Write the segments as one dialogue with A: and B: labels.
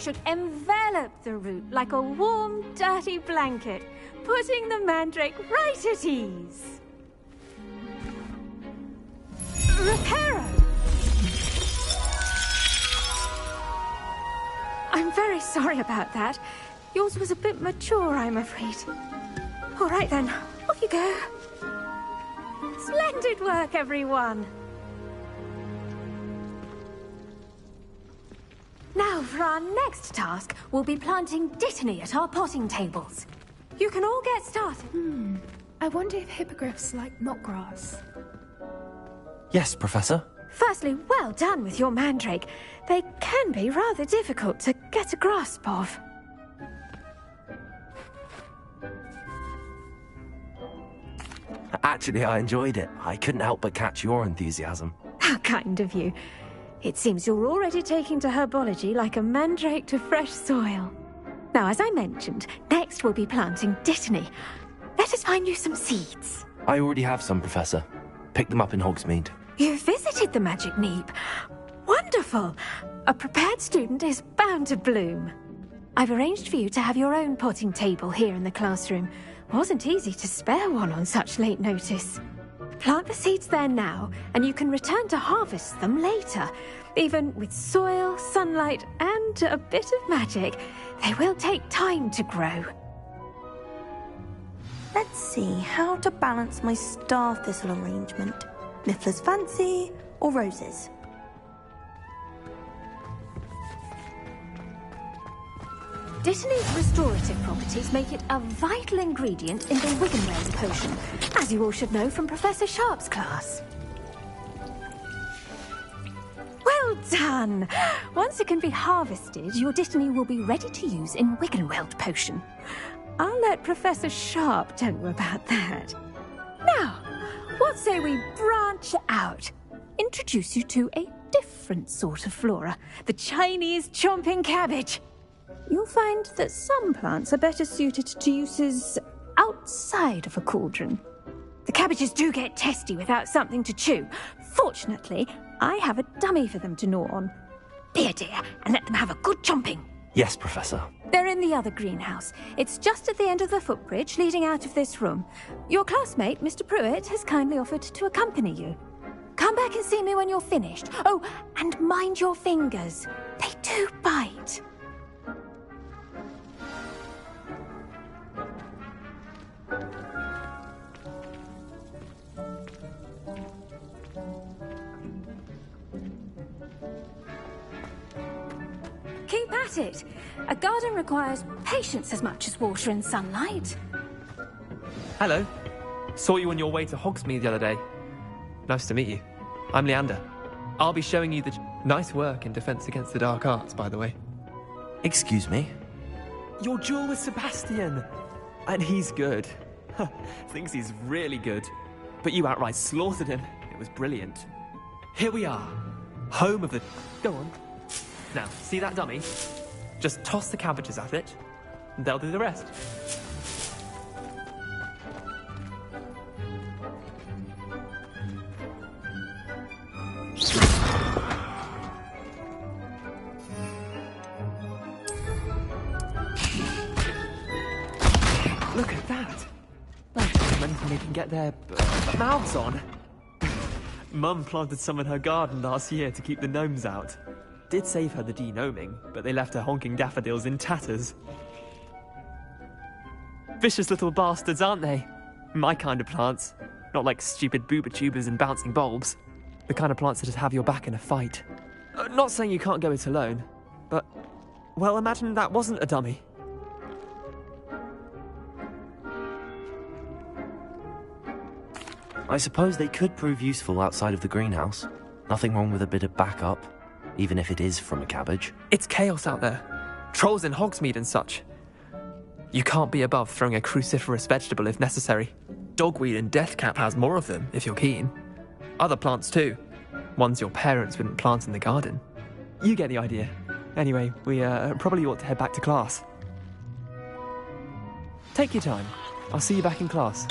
A: should envelop the root like a warm, dirty blanket, putting the mandrake right at ease. Reparo! I'm very sorry about that. Yours was a bit mature, I'm afraid. All right then, off you go. Splendid work, everyone. Now, for our next task, we'll be planting dittany at our potting tables. You can all get started.
B: I wonder if hippogriffs like knotgrass.
C: Yes, Professor.
A: Firstly, well done with your mandrake. They can be rather difficult to get a grasp of.
C: Actually, I enjoyed it. I couldn't help but catch your enthusiasm.
A: How kind of you. It seems you're already taking to herbology like a mandrake to fresh soil. Now, as I mentioned, next we'll be planting dittany. Let us find you some seeds.
C: I already have some, Professor. Picked them up in Hogsmeade.
A: You visited the Magic Neep. Wonderful! A prepared student is bound to bloom. I've arranged for you to have your own potting table here in the classroom. Wasn't easy to spare one on such late notice. Plant the seeds there now, and you can return to harvest them later. Even with soil, sunlight, and a bit of magic, they will take time to grow.
D: Let's see how to balance my star thistle arrangement. Niffler's fancy or roses?
A: Dittany's restorative properties make it a vital ingredient in the Wiggenweld potion, as you all should know from Professor Sharp's class. Well done! Once it can be harvested, your dittany will be ready to use in Wiggenweld potion. I'll let Professor Sharp tell you about that. Now, what say we branch out? Introduce you to a different sort of flora, the Chinese chomping cabbage. You'll find that some plants are better suited to uses outside of a cauldron. The cabbages do get testy without something to chew. Fortunately, I have a dummy for them to gnaw on. Be a dear and let them have a good chomping.
C: Yes, Professor.
A: They're in the other greenhouse. It's just at the end of the footbridge leading out of this room. Your classmate, Mr. Pruitt, has kindly offered to accompany you. Come back and see me when you're finished. Oh, and mind your fingers. They do bite. Keep at it. A garden requires patience as much as water and sunlight.
E: Hello. Saw you on your way to Hogsmeade the other day. Nice to meet you. I'm Leander. I'll be showing you the... Nice work in Defense Against the Dark Arts, by the way.
C: Excuse me?
E: Your duel with Sebastian. And he's good. Thinks he's really good. But you outright slaughtered him. It was brilliant. Here we are. Home of the... Go on. Now, see that dummy? Just toss the cabbages at it, and they'll do the rest. Look at that! Like anything they can get their mouths on. Mum planted some in her garden last year to keep the gnomes out. Did save her the de-gnoming, but they left her honking daffodils in tatters. Vicious little bastards, aren't they? My kind of plants. Not like stupid booba tubers and bouncing bulbs. The kind of plants that just have your back in a fight. Not saying you can't go it alone, but... Well, imagine that wasn't a dummy.
C: I suppose they could prove useful outside of the greenhouse. Nothing wrong with a bit of backup. Even if it is from a cabbage.
E: It's chaos out there. Trolls in Hogsmeade and such. You can't be above throwing a cruciferous vegetable if necessary. Dogweed and deathcap has more of them, if you're keen. Other plants too. Ones your parents wouldn't plant in the garden. You get the idea. Anyway, we probably ought to head back to class. Take your time. I'll see you back in class.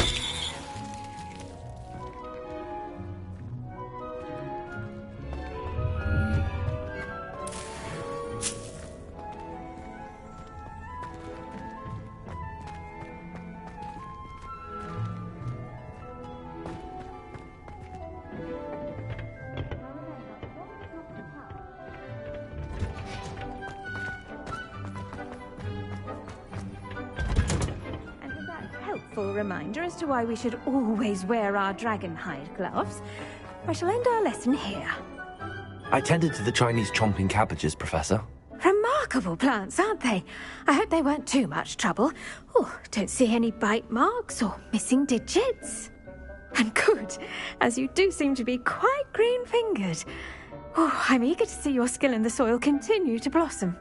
A: helpful reminder as to why we should always wear our dragon hide gloves. I shall end our lesson here.
C: I tended to the Chinese chomping cabbages, Professor.
A: Remarkable plants, aren't they? I hope they weren't too much trouble. Oh, don't see any bite marks or missing digits. And good, as you do seem to be quite green-fingered. Oh, I'm eager to see your skill in the soil continue to blossom.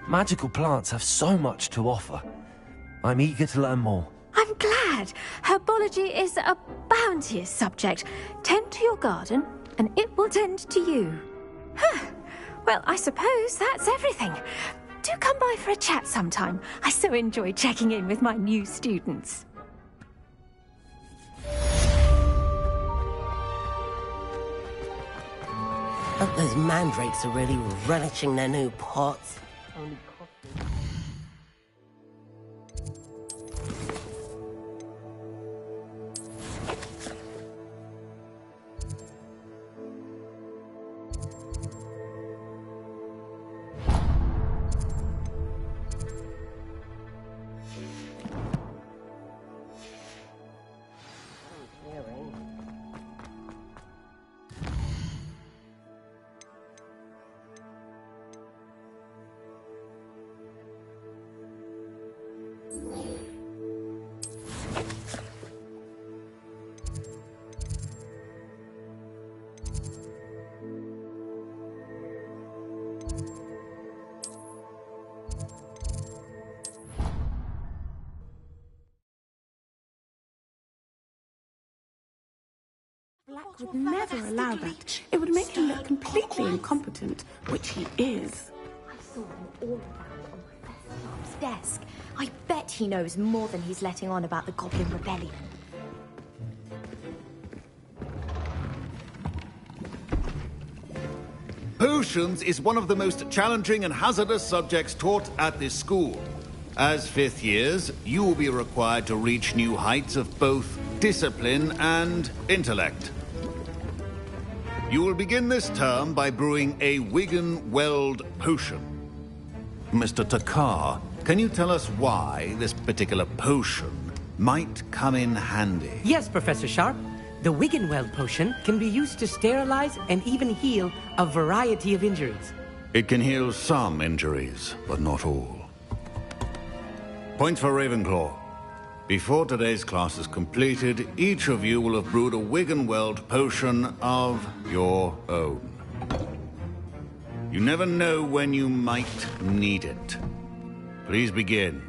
C: Magical plants have so much to offer. I'm eager to learn more.
A: I'm glad. Herbology is a bounteous subject. Tend to your garden, and it will tend to you. Huh. Well, I suppose that's everything. Do come by for a chat sometime. I so enjoy checking in with my new students.
F: But those mandrakes are really relishing their new pots. Only coffee.
G: Black would never allow that. It would make him look completely incompetent, which he is.
H: I saw him all around on Professor Sharp's desk. I bet he knows more than he's letting on about the Goblin Rebellion.
I: Potions is one of the most challenging and hazardous subjects taught at this school. As fifth years, you will be required to reach new heights of both discipline and intellect. You will begin this term by brewing a Wiggen-Weld potion. Mr. Takar, can you tell us why this particular potion might come in handy?
J: Yes, Professor Sharp. The Wiggen-Weld potion can be used to sterilize and even heal a variety of injuries.
I: It can heal some injuries, but not all. Point for Ravenclaw. Before today's class is completed, each of you will have brewed a Wiggen-Weld potion of your own. You never know when you might need it. Please begin.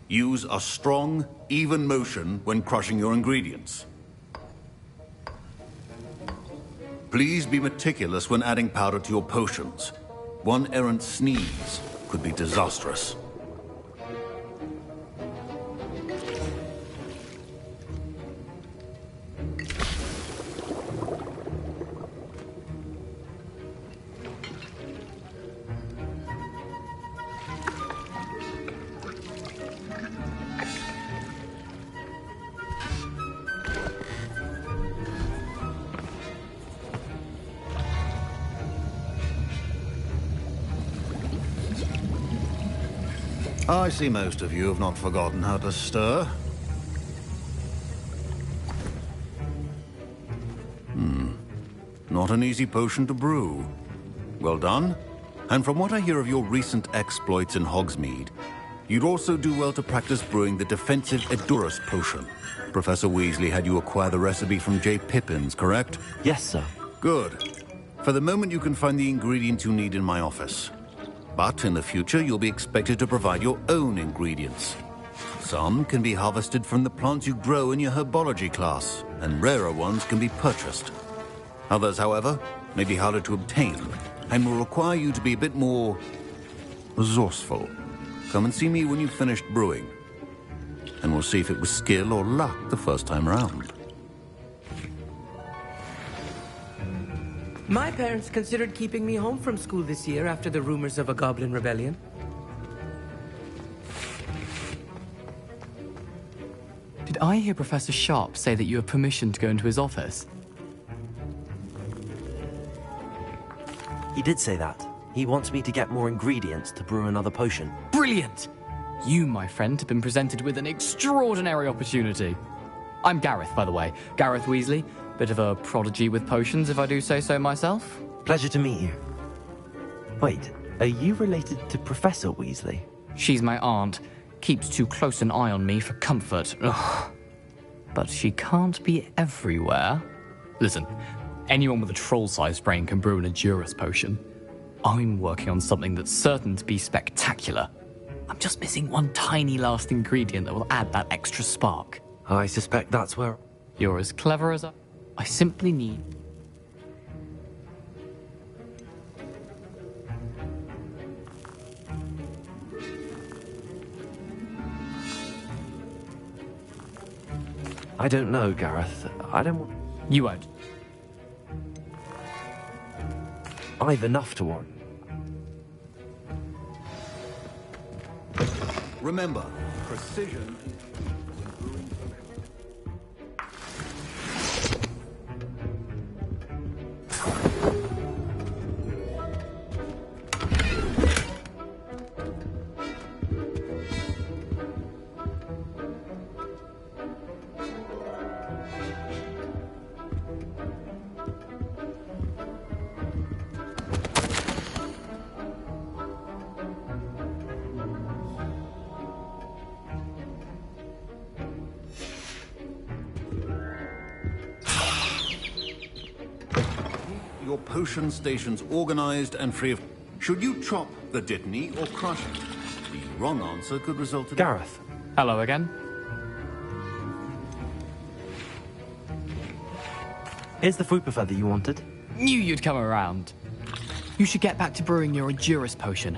I: Use a strong, even motion when crushing your ingredients. Please be meticulous when adding powder to your potions. One errant sneeze could be disastrous. I see most of you have not forgotten how to stir. Not an easy potion to brew. Well done. And from what I hear of your recent exploits in Hogsmeade, you'd also do well to practice brewing the defensive Edurus potion. Professor Weasley had you acquire the recipe from J. Pippins, correct?
C: Yes, sir.
I: Good. For the moment, you can find the ingredients you need in my office. But in the future, you'll be expected to provide your own ingredients. Some can be harvested from the plants you grow in your herbology class, and rarer ones can be purchased. Others, however, may be harder to obtain, and will require you to be a bit more resourceful. Come and see me when you've finished brewing, and we'll see if it was skill or luck the first time around.
J: My parents considered keeping me home from school this year after the rumors of a Goblin Rebellion.
E: Did
K: Did I hear Professor Sharp say that you have permission to go into his office?
C: He did say that. He wants me to get more ingredients to brew another potion.
K: Brilliant! You, my friend, have been presented with an extraordinary opportunity. I'm Gareth, by the way. Gareth Weasley. Bit of a prodigy with potions, if I do say so myself.
C: Pleasure to meet you. Wait, are you related to Professor Weasley?
K: She's my aunt. Keeps too close an eye on me for comfort. Ugh. But she can't be everywhere. Listen, anyone with a troll-sized brain can brew an Edurus potion. I'm working on something that's certain to be spectacular. I'm just missing one tiny last ingredient that will add that extra spark.
C: I suspect that's where...
K: You're as clever as I simply need...
C: I don't know, Gareth. I don't...
K: You won't.
C: I've enough to want.
I: Remember, precision... Your potion stations organized and free of... Should you chop the Dittany or crush it? The wrong answer could result in...
C: Gareth.
K: Hello again.
C: Here's the fruit feather you wanted.
K: Knew you'd come around. You should get back to brewing your Edurus potion.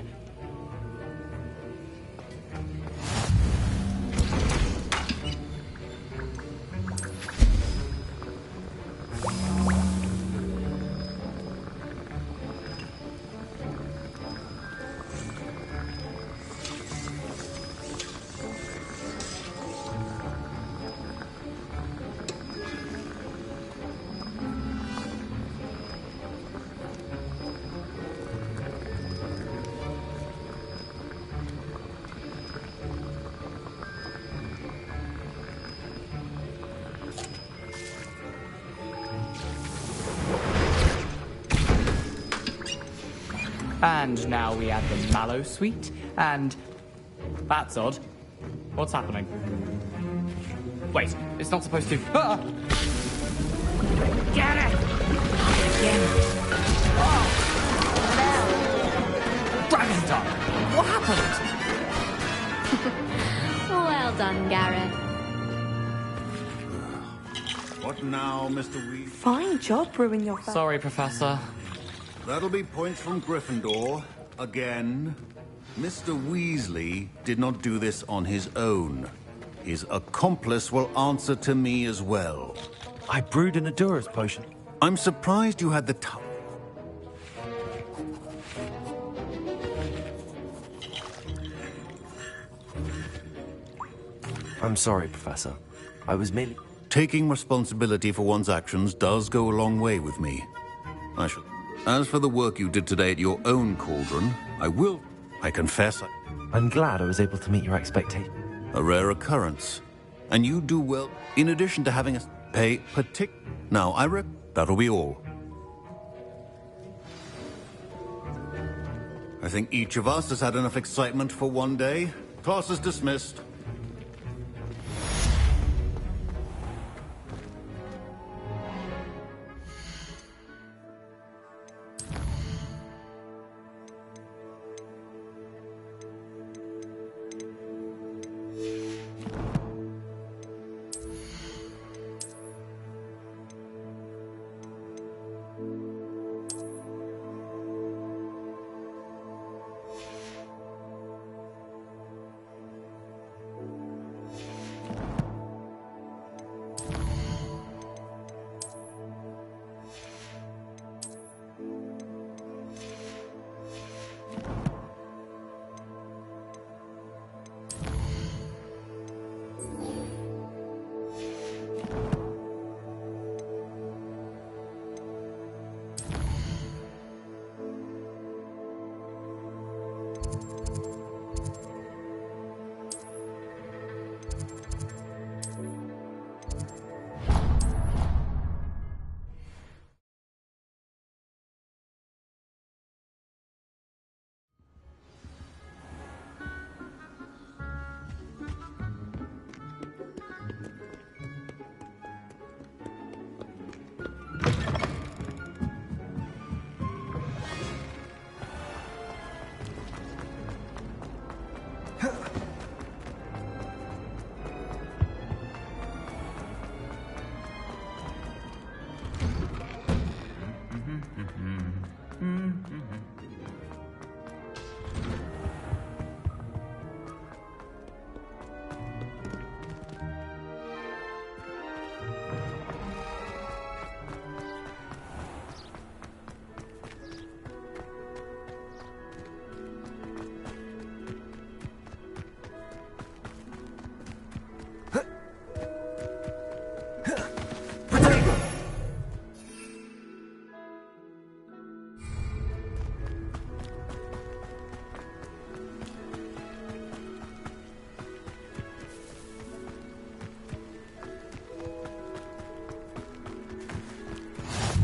K: And now we add the mallow sweet, and... That's odd. What's happening? Wait, it's not supposed to... Ah! Get it! Again. Oh! No! Dragon tongue! What happened?
H: Well done, Gareth.
I: What now, Mr. Weasley?
D: Fine job brewing your...
K: Sorry, Professor.
I: That'll be points from Gryffindor. Again. Mr. Weasley did not do this on his own. His accomplice will answer to me as well.
C: I brewed an Edurus potion.
I: I'm surprised you had the time.
C: I'm sorry, Professor. I was merely...
I: Taking responsibility for one's actions does go a long way with me. As for the work you did today at your own cauldron, I confess,
C: I'm glad I was able to meet your expectations.
I: a rare occurrence. And you do well, in addition to having us pay Now, that'll be all. I think each of us has had enough excitement for one day. Class is dismissed.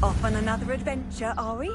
L: Off on another adventure, are we?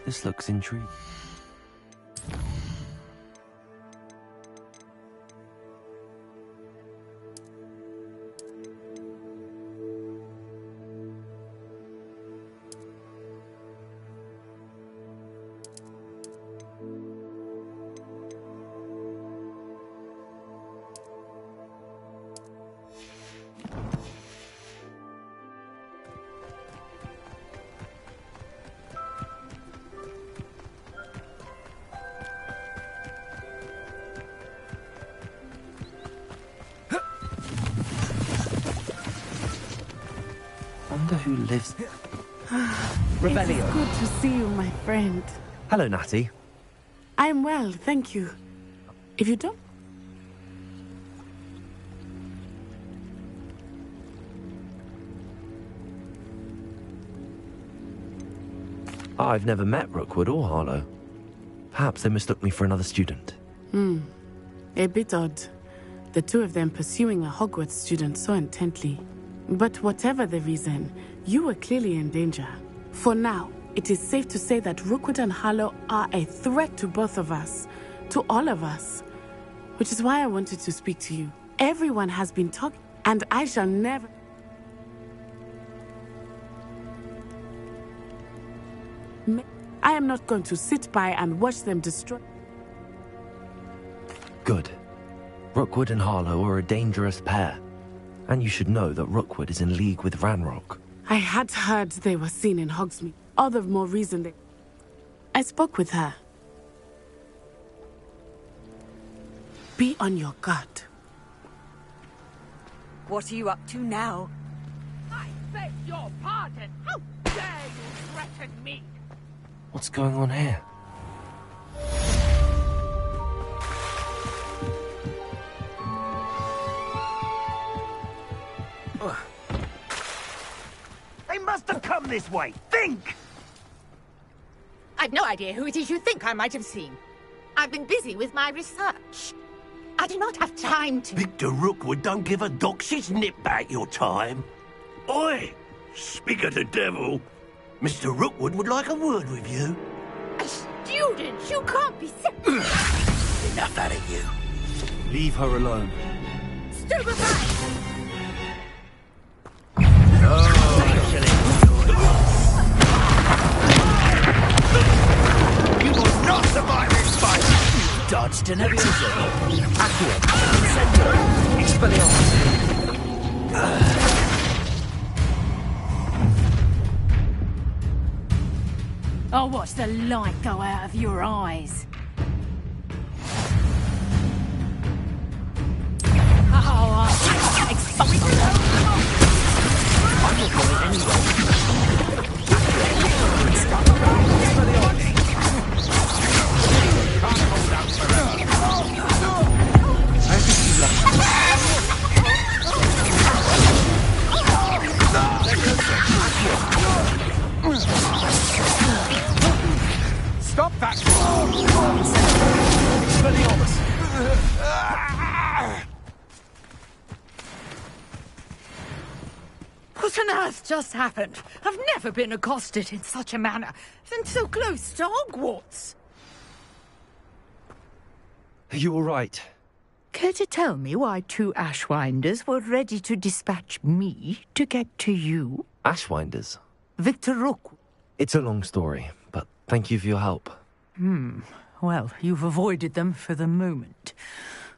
C: This looks intriguing. Wonder who lives.
G: Rebellion. It's good to see you, my friend.
C: Hello, Natty.
G: I am well, thank you. If you don't...
C: I've never met Rookwood or Harlow. Perhaps they mistook me for another student.
G: A bit odd. The two of them pursuing a Hogwarts student so intently. But whatever the reason, you were clearly in danger. For now, it is safe to say that Rookwood and Harlow are a threat to both of us. To all of us. Which is why I wanted to speak to you. Everyone has been talking, and I shall never... I am not going to sit by and watch them destroy...
C: Good. Rookwood and Harlow are a dangerous pair. And you should know that Rookwood is in league with Ranrock.
G: I had heard they were seen in Hogsmeade. All the more reason they... I spoke with her. Be on your guard.
L: What are you up to now?
M: I beg your pardon. How dare you threaten me?
C: What's going on here?
N: They must have come this way. Think!
M: I've no idea who it is you think I might have seen. I've been busy with my research. I do not have time to...
N: Victor Rookwood don't give a doxy's nip back your time. Oi! Speak of the devil. Mr. Rookwood would like a word with you.
M: A student? You can't be sick.
N: Enough out of you.
I: Leave her alone.
M: Stupefy!
N: You will not survive this fight!
O: dodged an illusion. Accio. Incendio. Expelliarmus.
A: I'll watch the light go out of your eyes.
O: Stop that! Expelliarmus!
M: What on earth just happened? I've never been accosted in such a manner, and so close to Hogwarts.
C: Are you all right?
M: Care to tell me why 2 Ashwinders were ready to dispatch me to get to you?
C: Ashwinders?
M: Victor Rook.
C: It's a long story, but thank you for your help.
M: Well, you've avoided them for the moment.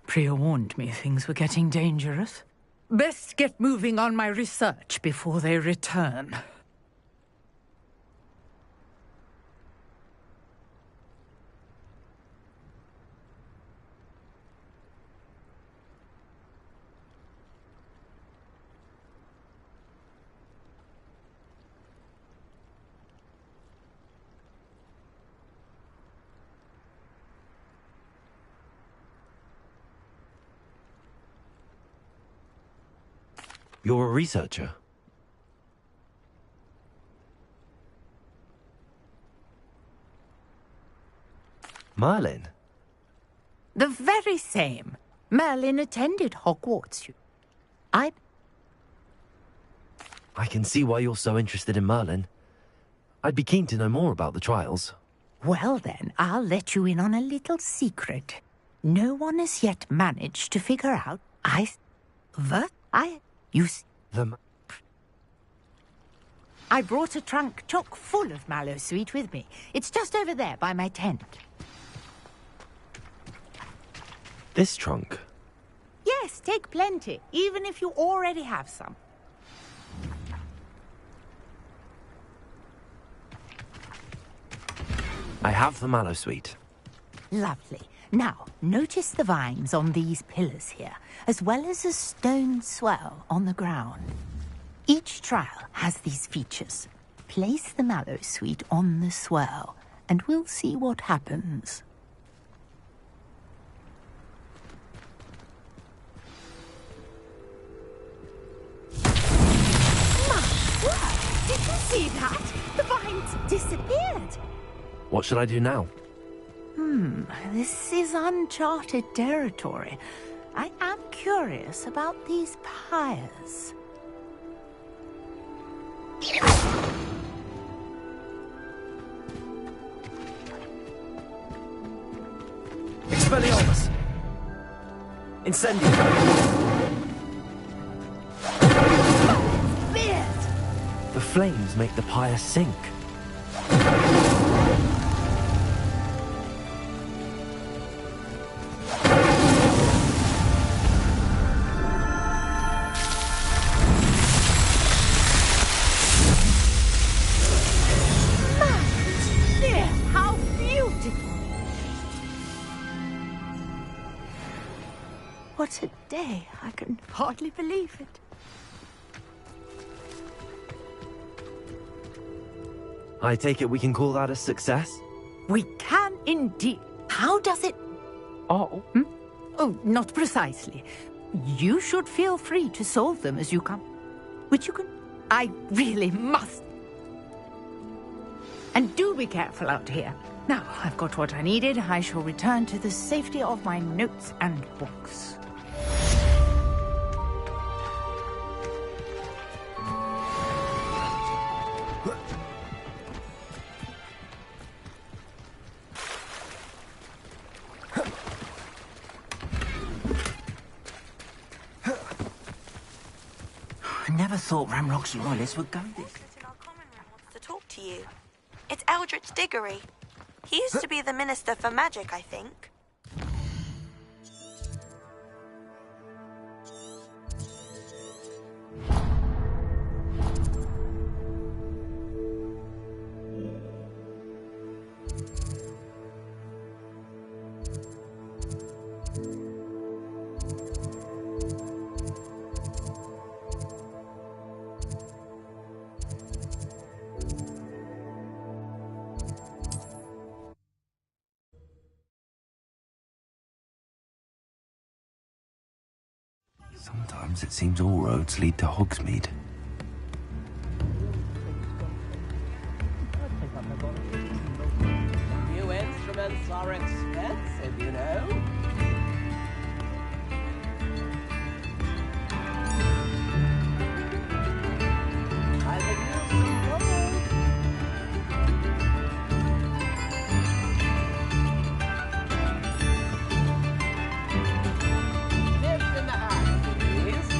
M: Priya warned me things were getting dangerous. Best get moving on my research before they return.
C: You're a researcher? Merlin?
M: The very same. Merlin attended Hogwarts. I
C: can see why you're so interested in Merlin. I'd be keen to know more about the trials.
M: Well then, I'll let you in on a little secret. No one has yet managed to figure out I brought a trunk chock full of mallow sweet with me. It's just over there by my tent.
C: This trunk?
M: Yes, take plenty, even if you already have some.
C: I have the mallow sweet.
M: Lovely. Now, notice the vines on these pillars here, as well as a stone swell on the ground. Each trial has these features. Place the mallow sweet on the swell, and we'll see what happens. My word! Did you see that? The vines disappeared.
C: What should I do now?
M: This is uncharted territory. I am curious about these pyres.
O: Expelliarmus! Incendio!
C: The flames make the pyre sink.
M: How beautiful! What a day. I can hardly believe it.
C: I take it we can call that a success?
M: We can indeed. How does it...
C: Oh.
M: Oh, not precisely. You should feel free to solve them as you come. Which you can... I really must. And do be careful out here. Now, I've got what I needed. I shall return to the safety of my notes and books.
F: I never thought Ramrock's loyalists would go this.
D: To talk to you. It's Eldritch Diggory. He used to be the Minister for Magic, I think.
C: Sometimes it seems all roads lead to Hogsmeade.
F: New instruments are expensive, you know. I could use some gold. Tips in the hat, please.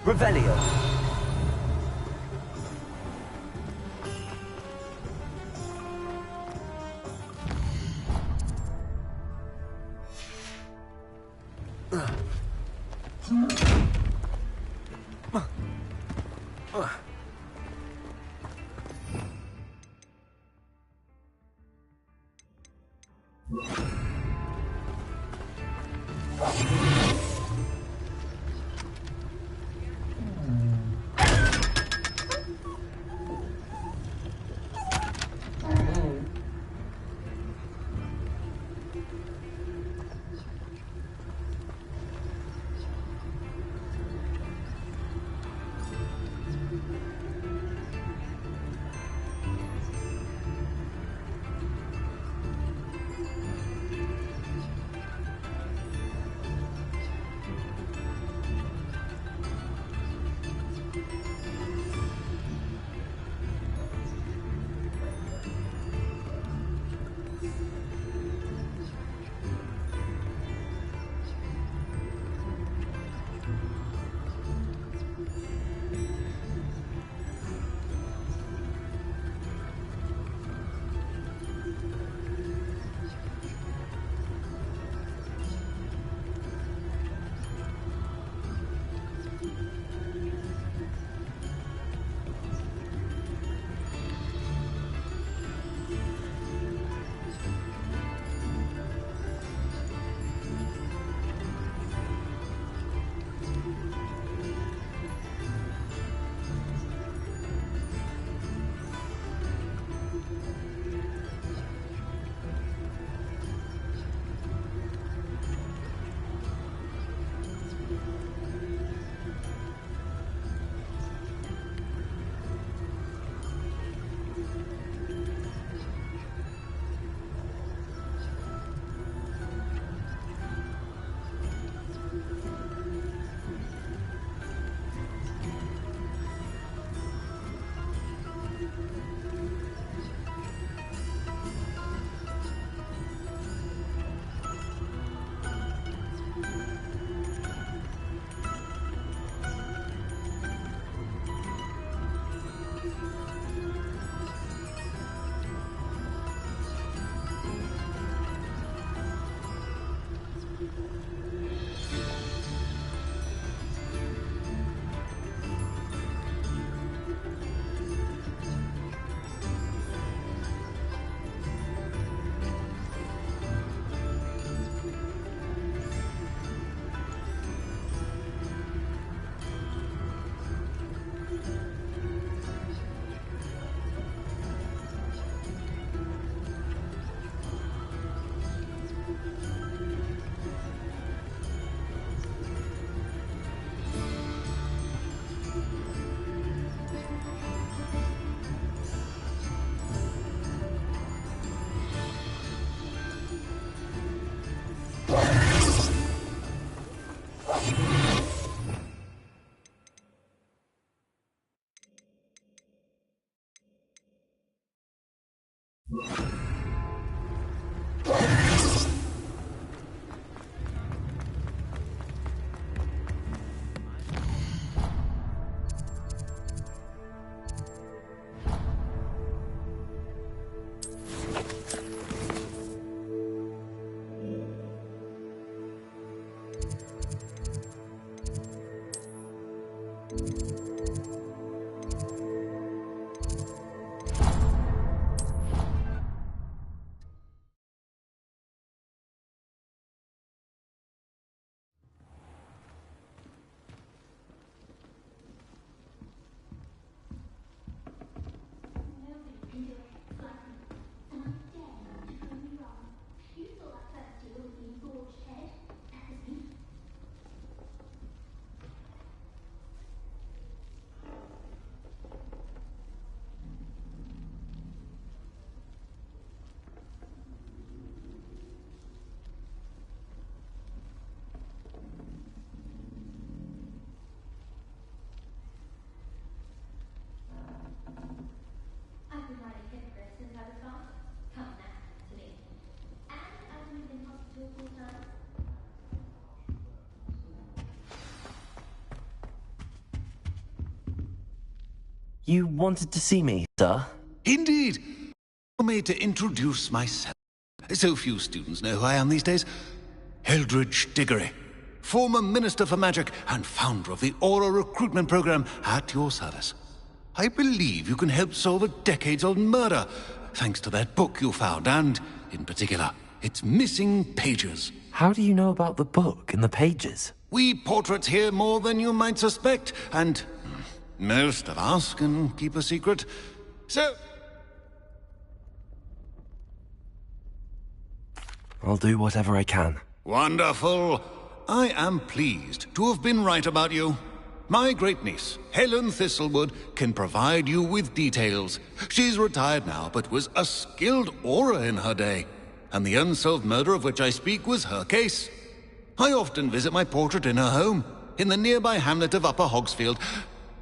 O: Revelio.
C: You wanted to see me, sir?
I: Indeed. Allow me to introduce myself. So few students know who I am these days. Eldridge Diggory, former Minister for Magic and founder of the Aura Recruitment Program, at your service. I believe you can help solve a decades-old murder, thanks to that book you found, and, in particular, its missing pages.
C: How do you know about the book and the pages?
I: We portraits hear more than you might suspect, and most of us can keep a secret. So...
C: I'll do whatever I can.
I: Wonderful. I am pleased to have been right about you. My great-niece, Helen Thistlewood, can provide you with details. She's retired now, but was a skilled aura in her day. And the unsolved murder of which I speak was her case. I often visit my portrait in her home, in the nearby hamlet of Upper Hogsfield.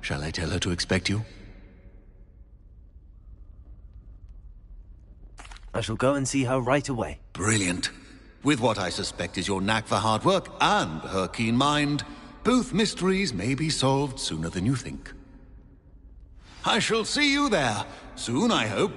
I: Shall I tell her to expect you?
C: I shall go and see her right away.
I: Brilliant. With what I suspect is your knack for hard work and her keen mind, both mysteries may be solved sooner than you think. I shall see you there, soon I hope.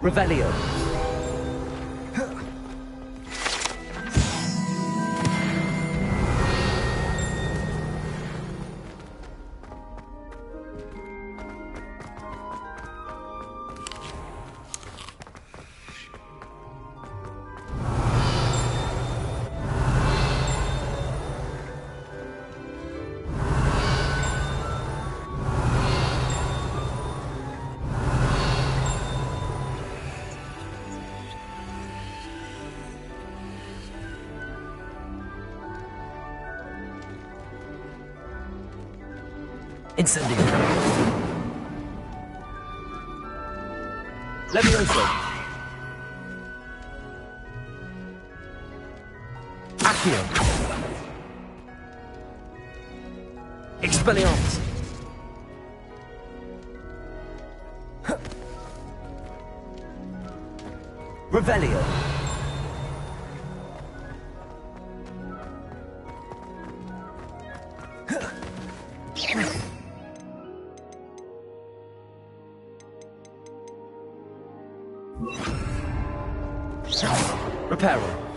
O: Revelio. Incendio. Levioso. Accio. Expelliarmus. Revelio. Reparo.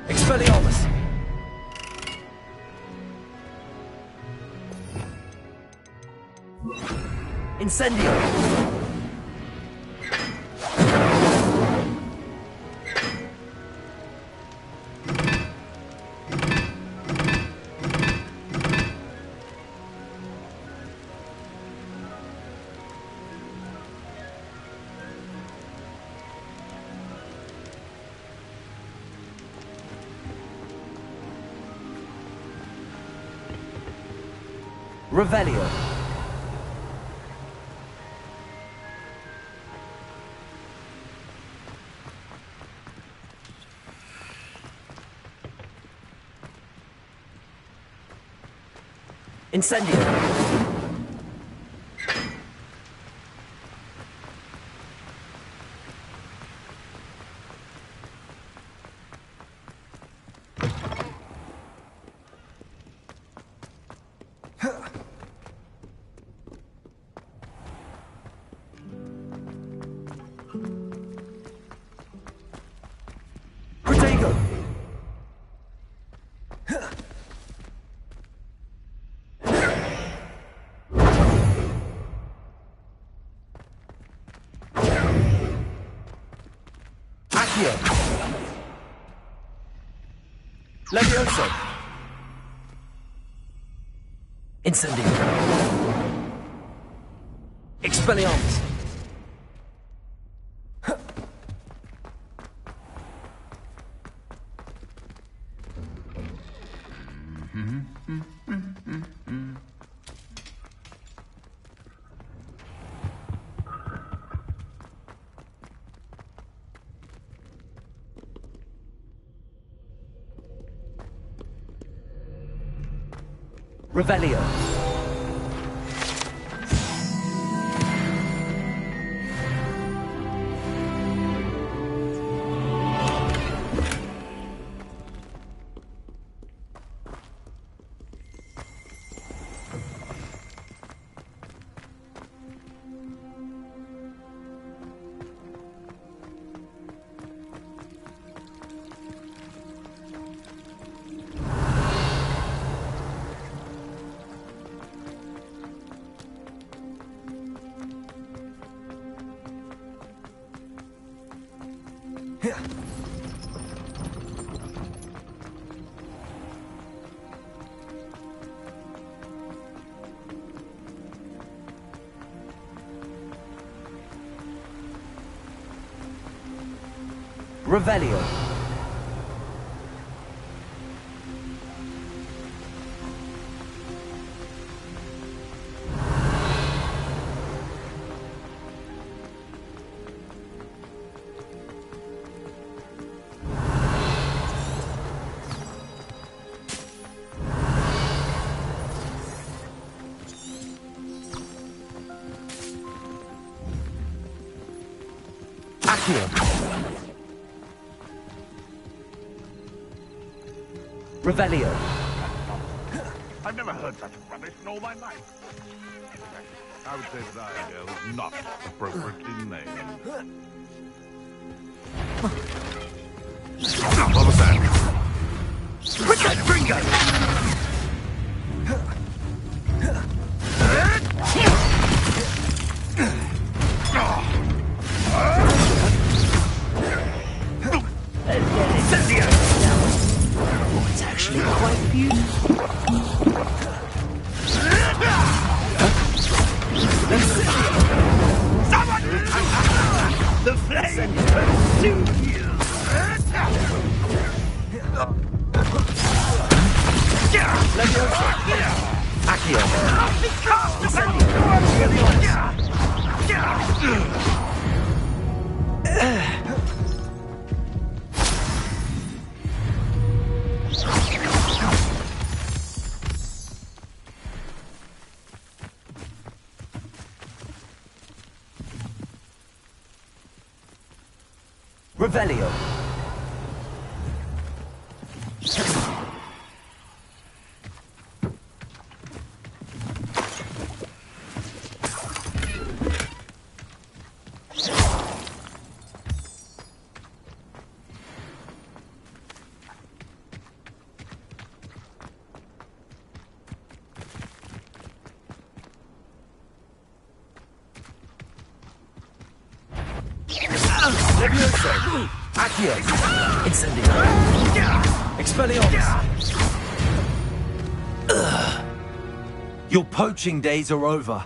O: Expelliarmus. Incendio. Revelio. Incendio. Protego. Accio. Levioso. Incendio. Expelliarmus. Revelio. Revelio. Revelio.
P: I've never heard such rubbish in all my life. I would say that idea was not appropriately named. What was that? Quick, that gringo!
O: It's actually quite beautiful.
N: The flame pursue you!
O: Accio. Revelio. Levioso. Accio. Incendio.
C: Expelliarmus! Your poaching days are over.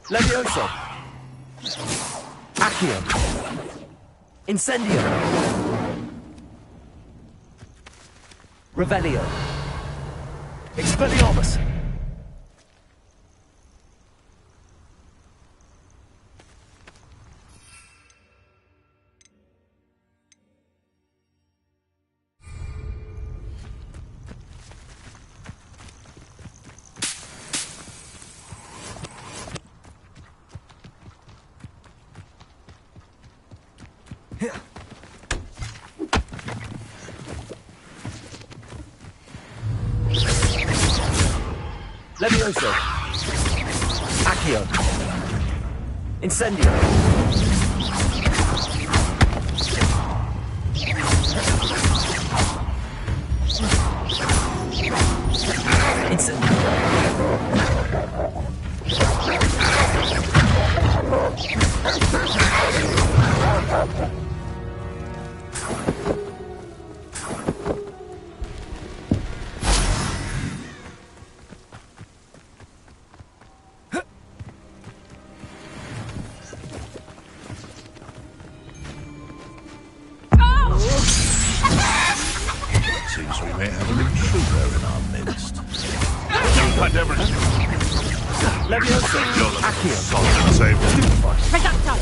O: Levioso! Accio! Incendio! Revelio! Expelliarmus! Levioso! Accio! Incendio!
P: Seems we may have an intruder in our midst. You've had everything.
O: Levioso!
P: You're the
O: Accio!
P: solid safety.
M: Reducto!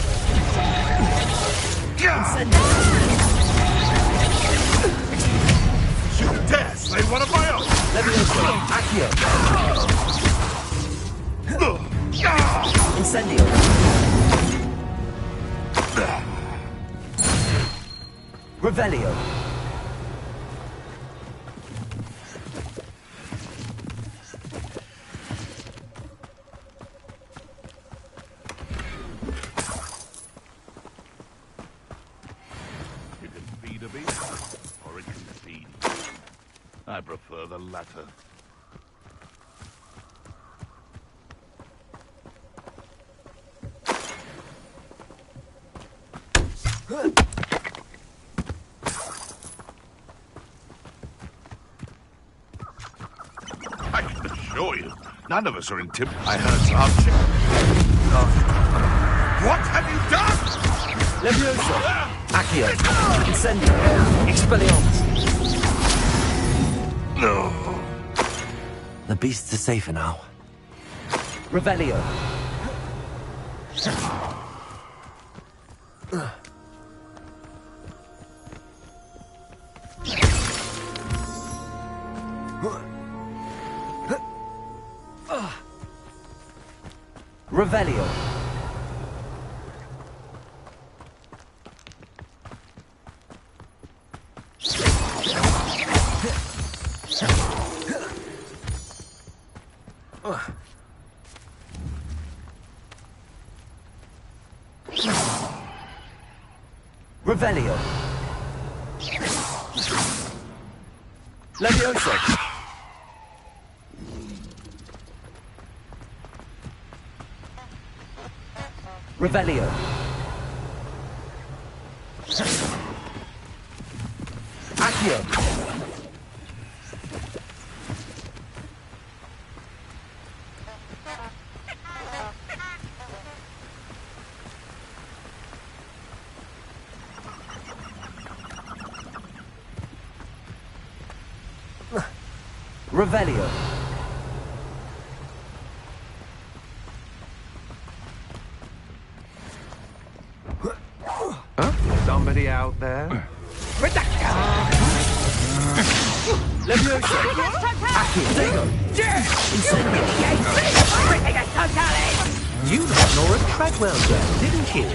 P: You dare slay one of my own!
O: Levioso! Accio! Incendio! Revelio!
P: You can feed a beast, or it can feed you. I prefer the latter. I can assure you, none of us are intimidated. I heard some What have you done?
O: Levioso! Accio! Incendio! Expelliarmus!
P: No.
C: The beasts are safer now.
O: Revelio! Revelio! Revelio! Levioso! Revelio! Accio! Revelio! Somebody out there? Levioso! Accio! Incendio!
N: You let Nora Treadwell go, didn't you?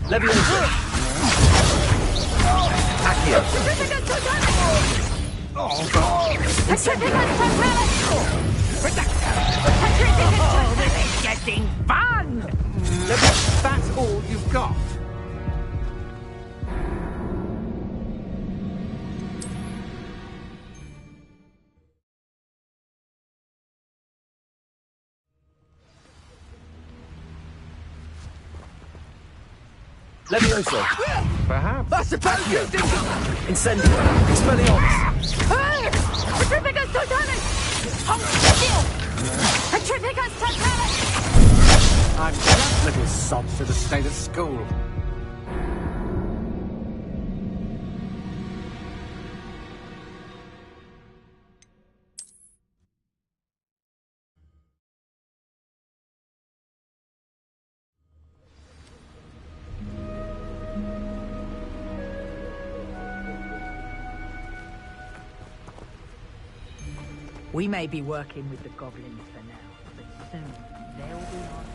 O: Levioso! Accio!
M: It's getting fun!
N: That's all you've got.
O: Levioso!
N: Perhaps.
O: I suppose you think... Incendio! Expelliarmus!
M: Petrificus Totalis!
A: Hold still! Petrificus totalis!
O: I'm just little sods should have stayed at school.
L: We may be working with the goblins for now, but soon they'll be on.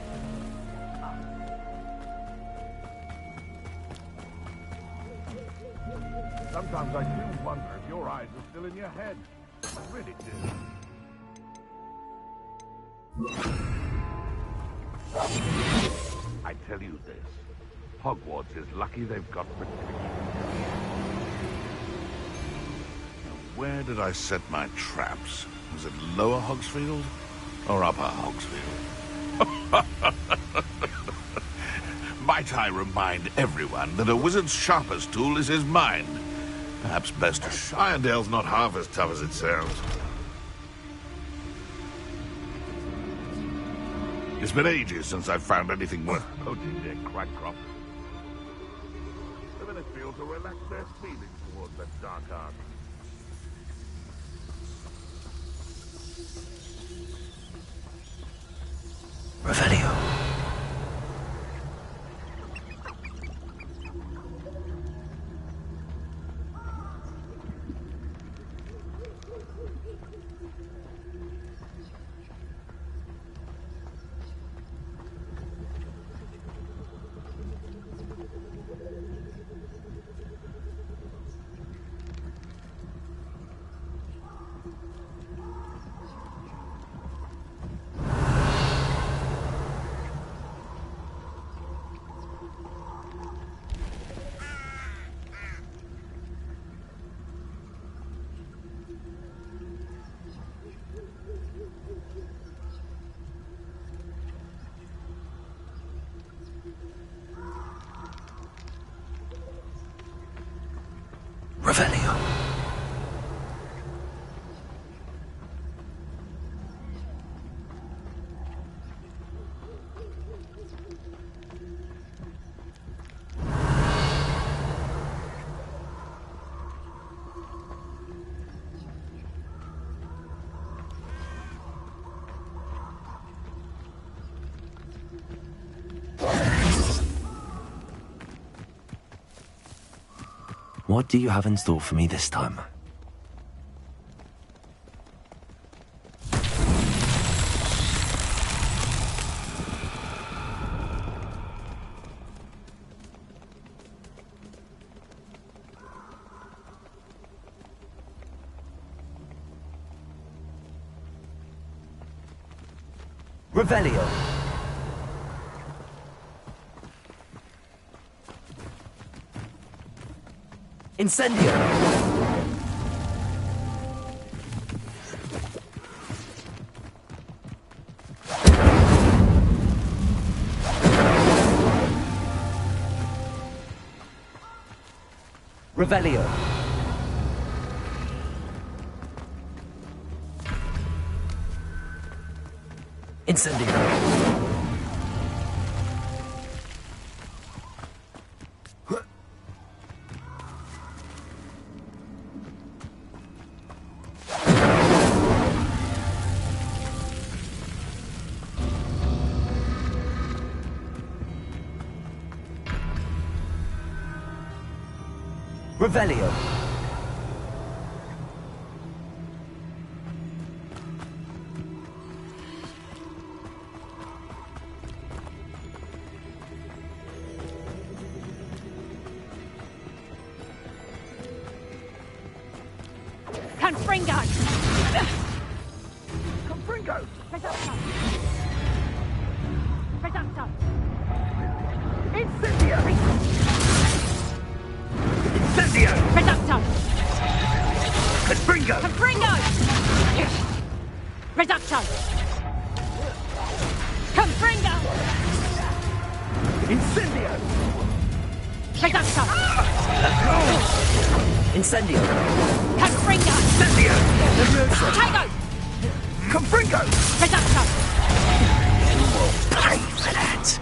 P: Sometimes I do wonder if your eyes are still in your head. I really do. I tell you this, Hogwarts is lucky they've got protection. Now, where did I set my traps? Was it Lower Hogsfield or Upper Hogsfield? Might I remind everyone that a wizard's sharpest tool is his mind? Perhaps best to Shiredale's not half as tough as it sounds. It's been ages since I've found anything worth poaching, dear Crackcroft. The village feels to relax their feelings towards that dark art.
C: Revelio. Revelio. What do you have in store for me this time? Revelio. Incendio! Revelio. Incendio. Revelio.
A: Confringo!
P: Confringo!
A: Reducto! Reducto!
P: Incendio!
N: Incendio!
A: Reducto!
N: Confringo!
A: Confringo! Reducto! Confringo!
N: Incendio!
A: Reducto!
C: Incendio.
A: Confringo!
N: Incendio!
A: Tago!
P: Confringo!
F: Take up, Chuck!
C: You will pay for that.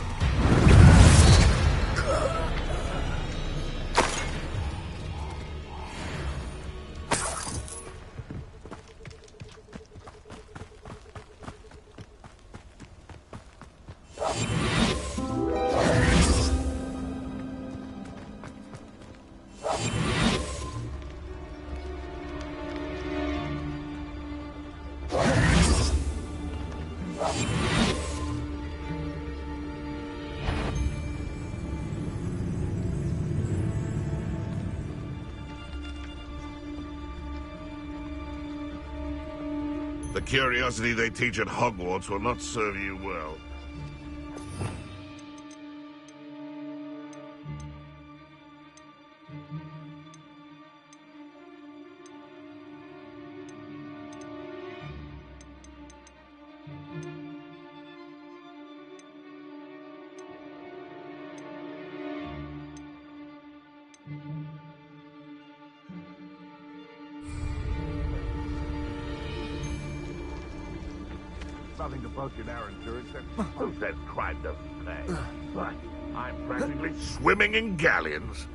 P: The curiosity they teach at Hogwarts will not serve you well. Nothing to boast in Arrowsburg except who says crime doesn't pay. But I'm practically swimming in galleons.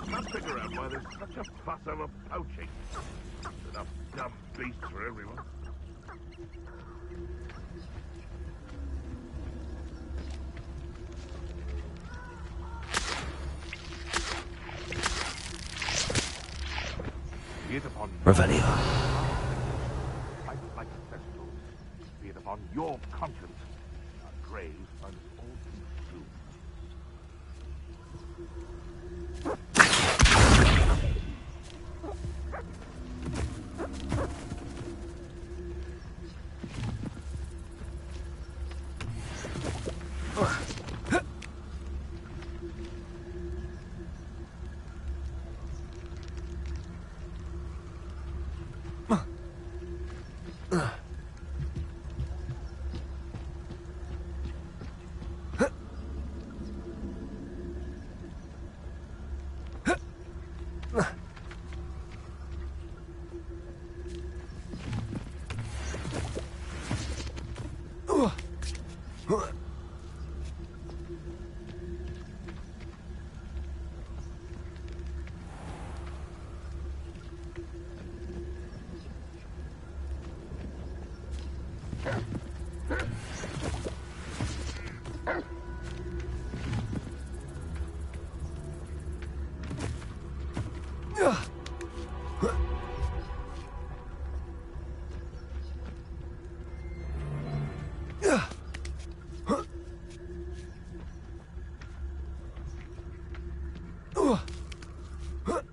P: Can't figure out why there's such a fuss over poaching. Enough dumb beasts for everyone. Be it upon
C: Revelio.
P: fight like a festival. Be it upon your conscience. Our graves find us all consumed.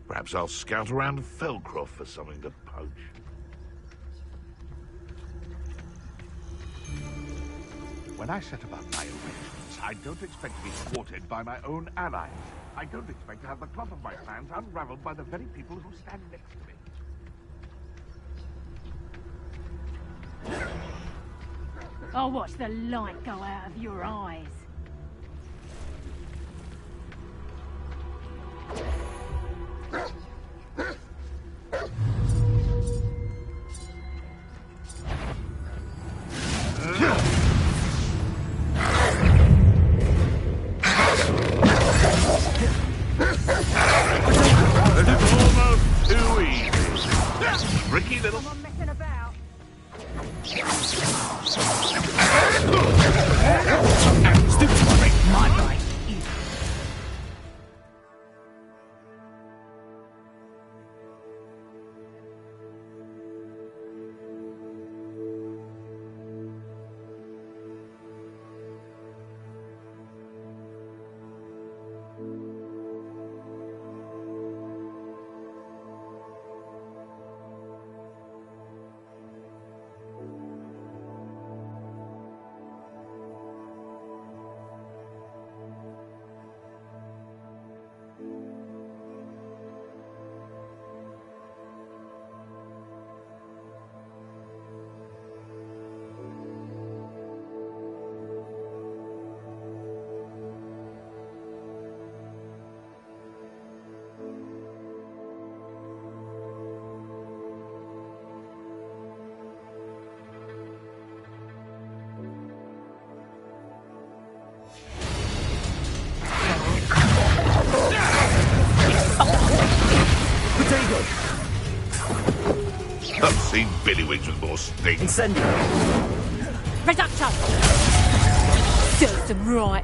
P: Perhaps I'll scout around Felcroft for something to poach. When I set about my arrangements, I don't expect to be thwarted by my own allies. I don't expect to have the cloth of my plans unraveled by the very people who stand next to me.
Q: I'll watch the light go out of your eyes.
P: Almost too easy. Tricky little...
Q: I'm messing about.
F: Stupid one, my guy.
P: I've seen billywings with more stink.
R: Incendio.
Q: Reduction! Serves them right.